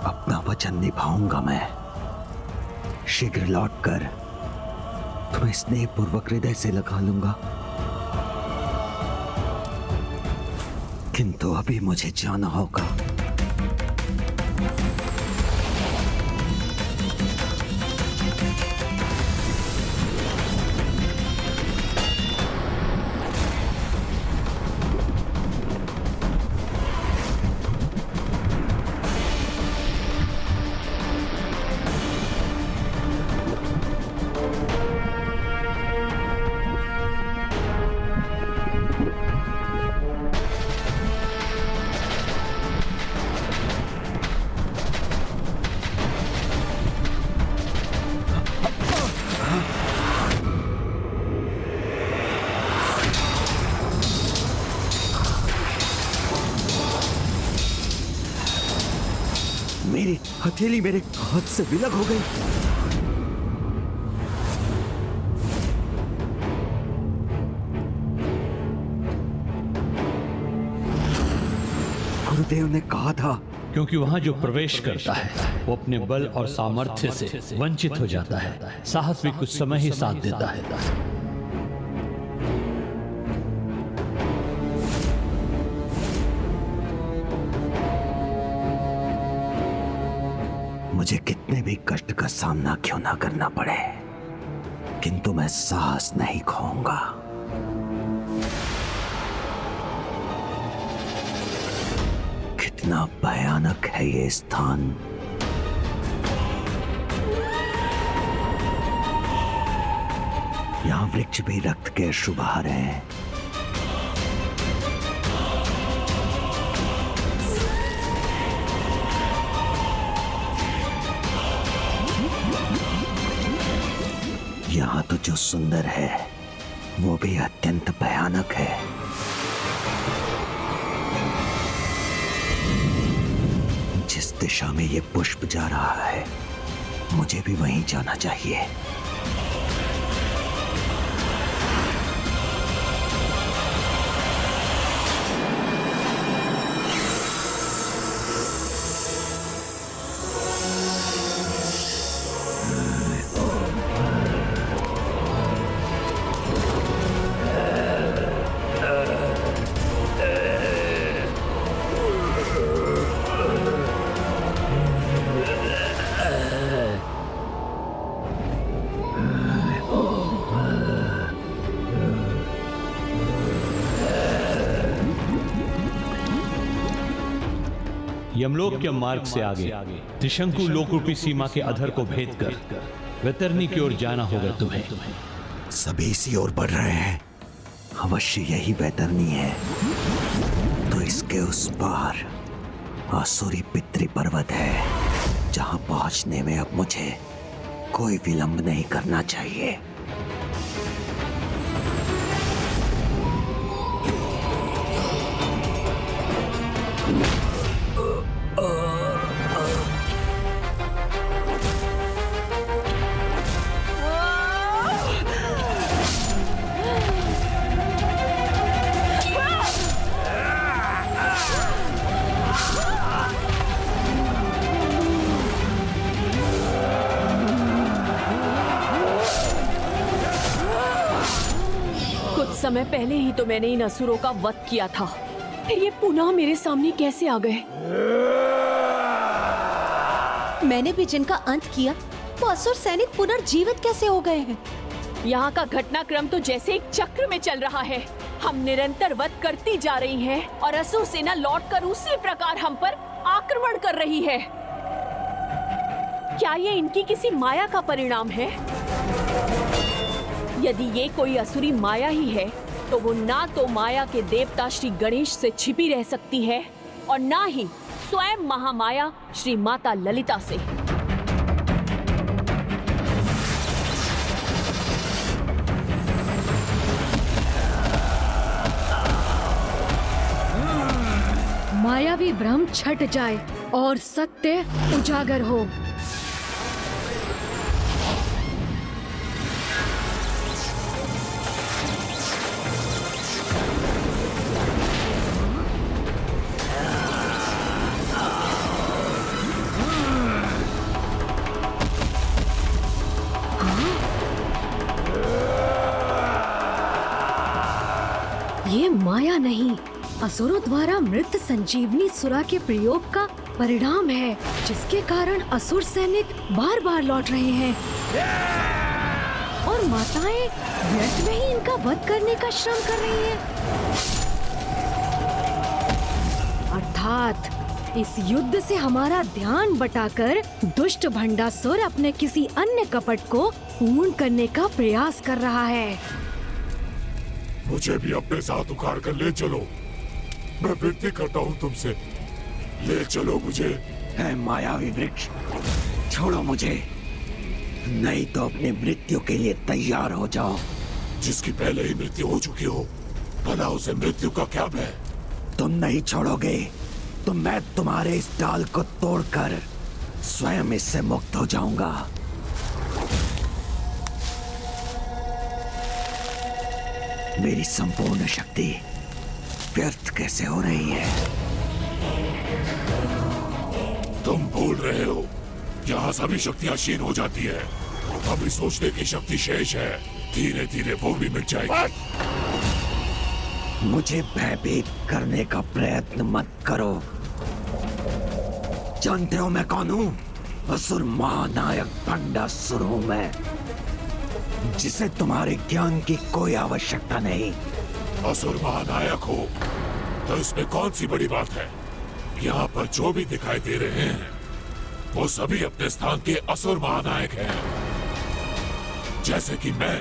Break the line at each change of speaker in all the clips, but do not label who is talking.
अपना वचन निभाऊंगा मैं। शीघ्र लौटकर तुम्हें स्नेहपूर्वक हृदय से लगा लूंगा। किंतु अभी मुझे जाना होगा। मेरी हथेली मेरे हाथ से विलग हो गई। गुरुदेव ने कहा था,
क्योंकि वहां जो प्रवेश करता है वो अपने बल और सामर्थ्य से वंचित हो जाता है। साहस भी कुछ समय ही साथ देता है।
मुझे कितने भी कष्ट का सामना क्यों ना करना पड़े, किंतु मैं साहस नहीं खोऊंगा। कितना भयानक है ये स्थान। यहां वृक्ष भी रक्त के अश्रु बहा रहे हैं। यहाँ तो जो सुंदर है वो भी अत्यंत भयानक है। जिस दिशा में ये पुष्प जा रहा है मुझे भी वहीं जाना चाहिए।
यमलोक के मार्ग से आगे त्रिशंकु लोकरूपी सीमा के अधर को भेद कर वैतरणी की ओर जाना होगा तुम्हें।
सभी इसी ओर बढ़ रहे हैं। अवश्य यही वैतरणी है। तो इसके उस पार आसुरी पितृ पर्वत है, जहां पहुंचने में अब मुझे कोई विलंब नहीं करना चाहिए।
समय पहले ही तो मैंने इन असुरों का वध किया था, फिर ये पुनः मेरे सामने कैसे आ गए?
मैंने भी जिनका अंत किया वो असुर सैनिक पुनर्जीवित कैसे हो गए हैं?
यहाँ का घटनाक्रम तो जैसे एक चक्र में चल रहा है। हम निरंतर वध करती जा रही हैं और असुर सेना लौटकर उसी प्रकार हम पर आक्रमण कर रही है। क्या ये इनकी किसी माया का परिणाम है? यदि ये कोई असुरी माया ही है तो वो ना तो माया के देवता श्री गणेश से छिपी रह सकती है और ना ही स्वयं महामाया श्री माता ललिता से।
मायावी भ्रम छट जाए और सत्य उजागर हो। असुरों द्वारा मृत संजीवनी सुरा के प्रयोग का परिणाम है, जिसके कारण असुर सैनिक बार बार लौट रहे हैं और माताएं व्यर्थ में ही इनका वध करने का श्रम कर रही हैं। अर्थात इस युद्ध से हमारा ध्यान बटाकर दुष्ट भंडासुर अपने किसी अन्य कपट को पूर्ण करने का प्रयास कर रहा है।
मुझे भी अपने साथ उखाड़ कर ले चलो। मैं विनती करता हूँ तुमसे, ले चलो मुझे।
है मायावी वृक्ष, छोड़ो मुझे, नहीं तो अपनी मृत्यु के लिए तैयार हो जाओ।
जिसकी पहले ही मृत्यु हो चुकी हो, भला उसे मृत्यु का क्या भय?
तुम नहीं छोड़ोगे तो मैं तुम्हारे इस डाल को तोड़कर स्वयं इससे मुक्त हो जाऊंगा। मेरी संपूर्ण शक्ति व्यर्थ कैसे हो रही है?
तुम भूल रहे हो, यहाँ सभी शक्तियाँ क्षीण हो जाती है। अभी सोचने की शक्ति शेष है, धीरे धीरे वो भी मिट जाएगी।
मुझे भयभीत करने का प्रयत्न मत करो। जानते हो मैं कौन हूँ? असुर महानायक भंडासुर हूँ मैं, जिसे तुम्हारे ज्ञान की कोई आवश्यकता नहीं।
असुर महानायक हो तो इसमें कौन सी बड़ी बात है? यहाँ पर जो भी दिखाई दे रहे हैं वो सभी अपने स्थान के असुर महानायक हैं। जैसे कि मैं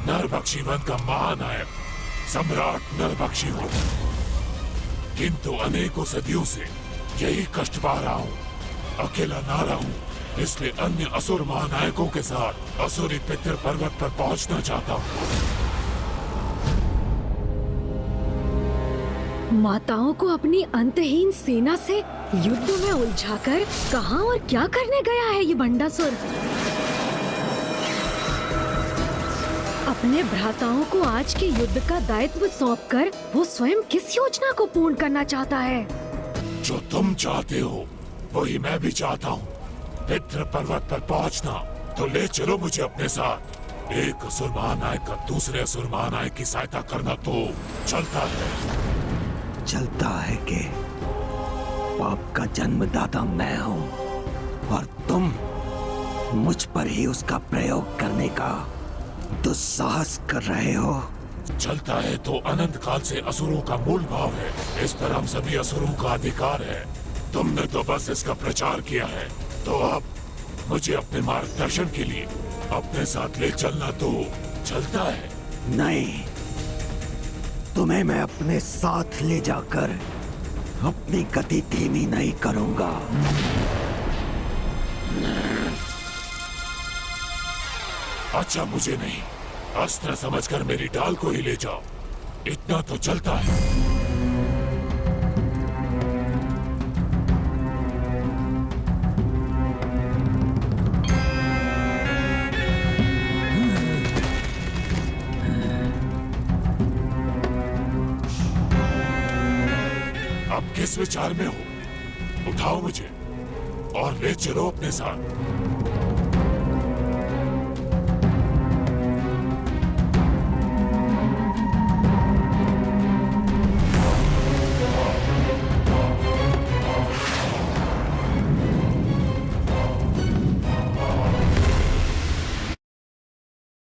नरभक्षी वन का महानायक सम्राट नरभक्षी हूँ, किंतु अनेकों सदियों से यही कष्ट पा रहा हूँ, अकेला ना रहूं, इसलिए अन्य असुर महानायकों के साथ असुरी पितृ पर्वत पर पहुंचना चाहता हूँ।
माताओं को अपनी अंतहीन सेना से युद्ध में उलझाकर कहां और क्या करने गया है ये भंडासुर? अपने भ्राताओं को आज के युद्ध का दायित्व सौंपकर वो स्वयं किस योजना को पूर्ण करना चाहता है?
जो तुम चाहते हो वही मैं भी चाहता हूँ। पितृ पर्वत पर पहुँचना, तो ले चलो मुझे अपने साथ। एक असुर महानायक का दूसरे असुर महानायक की सहायता करना तो चलता है।
चलता है कि पाप का जन्मदाता मैं हूँ और तुम मुझ पर ही उसका प्रयोग करने का दुस्साहस कर रहे हो।
चलता है तो अनंत काल से असुरों का मूल भाव है, इस पर हम सभी असुरों का अधिकार है। तुमने तो बस इसका प्रचार किया है, तो अब मुझे अपने मार्गदर्शन के लिए अपने साथ ले चलना तो चलता है।
नहीं, तुम्हें मैं अपने साथ ले जाकर अपनी गति धीमी नहीं करूंगा।
अच्छा, मुझे नहीं, अस्त्र समझकर मेरी डाल को ही ले जाओ, इतना तो चलता है। अब किस विचार में हो? उठाओ मुझे और ले चलो अपने साथ।